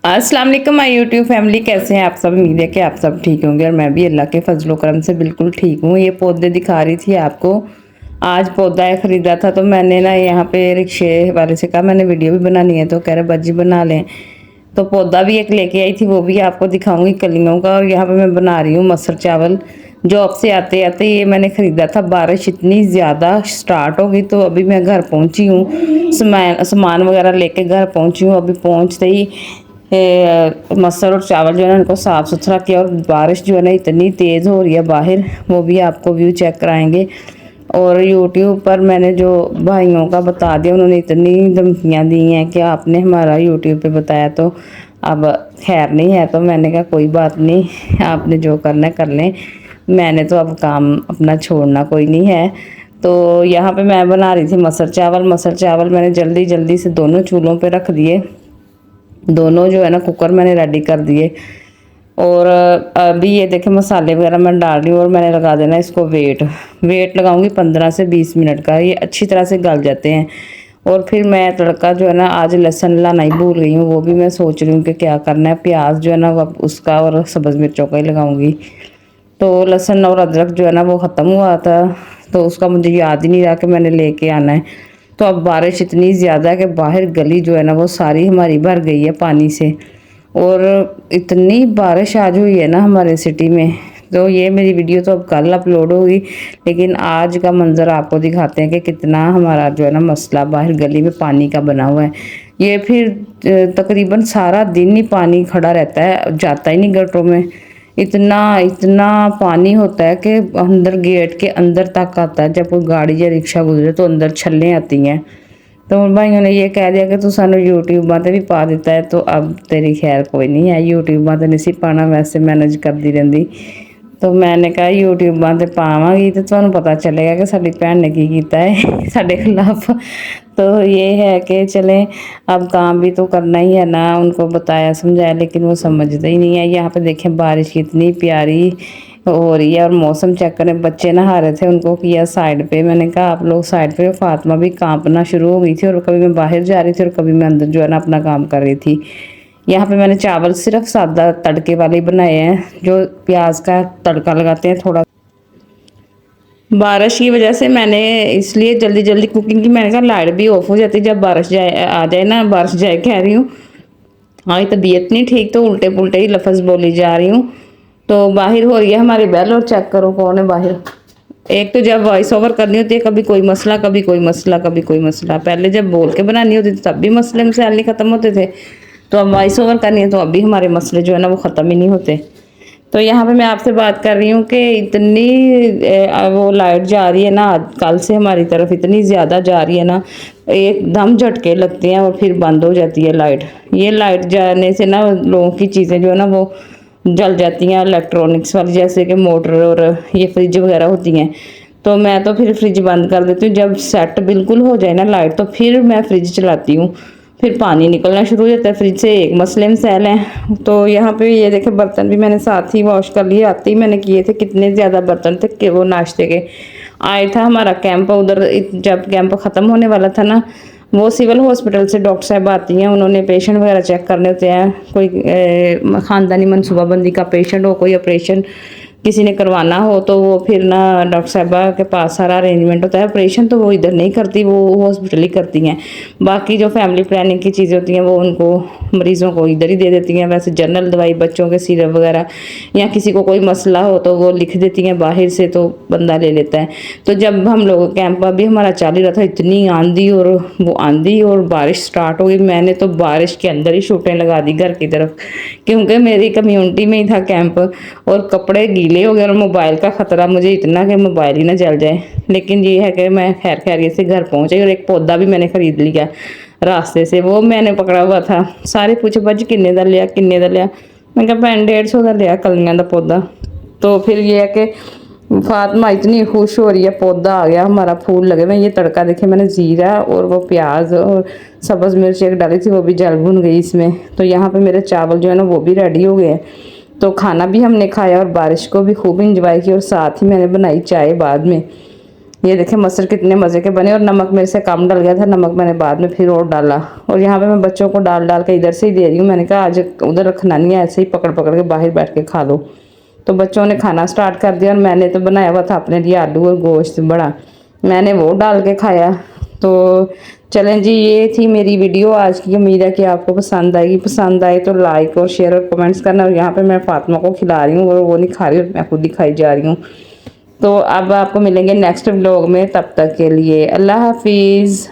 अस्सलाम वालेकुम my YouTube family, कैसे हैं आप सब। उम्मीद है कि आप सब ठीक होंगे और मैं भी अल्लाह के फजलो करम से बिल्कुल ठीक हूँ। ये पौधे दिखा रही थी आपको। आज पौधा ख़रीदा था तो मैंने ना यहाँ पे रिक्शे वाले से कहा मैंने वीडियो भी बनानी है, तो कह रहे बज्जी बना लें। तो पौधा भी एक लेके आई थी, वो भी आपको दिखाऊंगी कलियों का। और यहाँ पे मैं बना रही हूँ मसर चावल। जॉब से आते आते ये मैंने ख़रीदा था। बारिश इतनी ज़्यादा स्टार्ट हो गई तो अभी मैं घर पहुँची हूँ। सामान वगैरह लेके घर पहुँची हूँ। अभी पहुँचते ही मसर और चावल जो है ना उनको साफ़ सुथरा किया। और बारिश जो है ना इतनी तेज़ हो रही है बाहर, वो भी आपको व्यू चेक कराएंगे। और यूट्यूब पर मैंने जो भाइयों का बता दिया, उन्होंने इतनी धमकियाँ दी हैं कि आपने हमारा यूट्यूब पे बताया तो अब खैर नहीं है। तो मैंने कहा कोई बात नहीं, आपने जो करना है कर लें, मैंने तो अब काम अपना छोड़ना कोई नहीं है। तो यहाँ पे मैं बना रही थी मसर चावल। मसर चावल मैंने जल्दी जल्दी से दोनों चूल्हों पे रख दिए। दोनों जो है ना कुकर मैंने रेडी कर दिए। और अभी ये देखें मसाले वगैरह मैं डाल रही हूँ। और मैंने लगा देना इसको वेट लगाऊंगी 15 से 20 मिनट का। ये अच्छी तरह से गल जाते हैं। और फिर मैं तड़का जो है ना, आज लहसुन लाना ही भूल गई हूँ, वो भी मैं सोच रही हूँ कि क्या करना है। प्याज जो है ना वो उसका और सब्ज़ मिर्चों का ही लगाऊंगी। तो लहसुन और अदरक जो है ना वो ख़त्म हुआ था, तो उसका मुझे याद ही नहीं रहा कि मैंने लेके आना है। तो अब बारिश इतनी ज़्यादा है कि बाहर गली जो है ना वो सारी हमारी भर गई है पानी से। और इतनी बारिश आज हुई है ना हमारे सिटी में। तो ये मेरी वीडियो तो अब कल अपलोड होगी, लेकिन आज का मंज़र आपको दिखाते हैं कि कितना हमारा जो है ना मसला बाहर गली में पानी का बना हुआ है। ये फिर तकरीबन सारा दिन ही पानी खड़ा रहता है, जाता ही नहीं गटरों में। इतना इतना पानी होता है कि अंदर गेट के अंदर तक आता है। जब कोई गाड़ी या रिक्शा गुजरे तो अंदर छल्लें आती हैं। तो भाइयों ने ये कह दिया कि तू सानू यूट्यूब माते भी पा देता है, तो अब तेरी खैर कोई नहीं है। यूट्यूब माते नहीं सी पाना, वैसे मैनेज करती रही। तो मैंने कहा यूट्यूब माते पावांगी तो तुहानू पता चलेगा कि साडी भैन ने की कीता है साडे खिलाफ। तो ये है कि चलें, अब काम भी तो करना ही है ना। उनको बताया समझाया लेकिन वो समझते ही नहीं है। यहाँ पे देखें बारिश कितनी प्यारी हो रही है। और मौसम चेक करें, बच्चे नहा रहे थे, उनको किया साइड पे। मैंने कहा आप लोग साइड पे। फातिमा भी कांपना शुरू हो गई थी, और कभी मैं बाहर जा रही थी और कभी मैं अंदर जो है ना अपना काम कर रही थी। यहाँ पे मैंने चावल सिर्फ सादा तड़के वाले बनाए हैं, जो प्याज का तड़का लगाते हैं थोड़ा। बारिश की वजह से मैंने इसलिए जल्दी जल्दी कुकिंग की। मैंने कहा लाइट भी ऑफ हो जाती जब बारिश जाए आ जाए ना, बारिश जाए कह रही हूँ। हाँ, तबीयत नहीं ठीक तो उल्टे पुल्टे ही लफ्ज़ बोली जा रही हूँ। तो बाहर हो रही है हमारी बेल, और चेक करो कौन है बाहर। एक तो जब वॉइस ओवर करनी होती है कभी कोई मसला, कभी कोई मसला, कभी कोई मसला। पहले जब बोल के बनानी होती थी तब भी मसले मसाइल नहीं ख़त्म होते थे। तो अब वॉइस ओवर करनी है तो अभी हमारे मसले जो है ना वो ख़त्म ही नहीं होते। तो यहाँ पे मैं आपसे बात कर रही हूँ कि इतनी वो लाइट जा रही है ना, कल से हमारी तरफ इतनी ज़्यादा जा रही है ना, एकदम झटके लगते हैं और फिर बंद हो जाती है लाइट। ये लाइट जाने से ना लोगों की चीज़ें जो है ना वो जल जाती हैं, इलेक्ट्रॉनिक्स वाली, जैसे कि मोटर और ये फ्रिज वगैरह होती हैं। तो मैं तो फिर फ्रिज बंद कर देती हूँ। जब सेट बिल्कुल हो जाए ना लाइट, तो फिर मैं फ्रिज चलाती हूँ। फिर पानी निकलना शुरू हो जाता है फ्रिज से, एक मसले मसैल हैं। तो यहाँ पे ये देखे बर्तन भी मैंने साथ ही वॉश कर लिए। आते ही मैंने किए थे, कितने ज़्यादा बर्तन थे कि वो नाश्ते के आए था हमारा कैंप उधर। जब कैंप ख़त्म होने वाला था ना, वो सिविल हॉस्पिटल से डॉक्टर साहब आती हैं, उन्होंने पेशेंट वगैरह चेक करने होते हैं। कोई ख़ानदानी मनसूबाबंदी का पेशेंट हो, कोई ऑपरेशन किसी ने करवाना हो, तो वो फिर ना डॉक्टर साहबा के पास सारा अरेंजमेंट होता है। ऑपरेशन तो वो इधर नहीं करती, वो हॉस्पिटल ही करती हैं। बाकी जो फैमिली प्लानिंग की चीज़ें होती हैं वो उनको मरीज़ों को इधर ही दे देती हैं। वैसे जनरल दवाई, बच्चों के सिरप वगैरह, या किसी को कोई मसला हो तो वो लिख देती हैं बाहर से, तो बंदा ले लेता है। तो जब हम लोग कैंप अभी हमारा चालू ही रहा था, इतनी आंधी और वो आंधी और बारिश स्टार्ट हो गई। मैंने तो बारिश के अंदर ही शूटें लगा दी घर की तरफ, क्योंकि मेरी कम्युनिटी में ही था कैंप। और कपड़े गीले हो गए और मोबाइल का ख़तरा मुझे इतना कि मोबाइल ही ना जल जाए। लेकिन ये है कि मैं खैर खैरियत से घर पहुँच गई। और एक पौधा भी मैंने ख़रीद लिया रास्ते से, वो मैंने पकड़ा हुआ था। सारे पूछे बज किन्ने दा लिया, किन्ने दा लिया। मैं कहा भैन 150 का लिया कलियां का पौधा। तो फिर ये है कि फातिमा इतनी खुश हो रही है, पौधा आ गया हमारा, फूल लगे। मैं ये तड़का देखे, मैंने जीरा और वो प्याज और सब्ज़ मिर्च एक डाली थी, वो भी जल भुन गई इसमें। तो यहाँ पे मेरे चावल जो है ना वो भी रेडी हो गए। तो खाना भी हमने खाया और बारिश को भी खूब इंजॉय किया। और साथ ही मैंने बनाई चाय बाद में। ये देखें मस्टर्ड कितने मज़े के बने, और नमक मेरे से कम डल गया था, नमक मैंने बाद में फिर और डाला। और यहाँ पे मैं बच्चों को डाल डाल के इधर से ही दे रही हूँ। मैंने कहा आज उधर रखना नहीं है, ऐसे ही पकड़ पकड़ के बाहर बैठ के खा लो। तो बच्चों ने खाना स्टार्ट कर दिया, और मैंने तो बनाया हुआ था अपने लिए आलू और गोश्त बड़ा, मैंने वो डाल के खाया। तो चलें जी, ये थी मेरी वीडियो आज की। उम्मीद है कि आपको पसंद आएगी। पसंद आए तो लाइक और शेयर और कमेंट्स करना। और यहाँ पे मैं फातिमा को खिला रही हूँ और वो नहीं खा रही, और मैं खुद ही खाई जा रही हूँ। तो अब आपको मिलेंगे नेक्स्ट व्लॉग में, तब तक के लिए अल्लाह हाफिज़।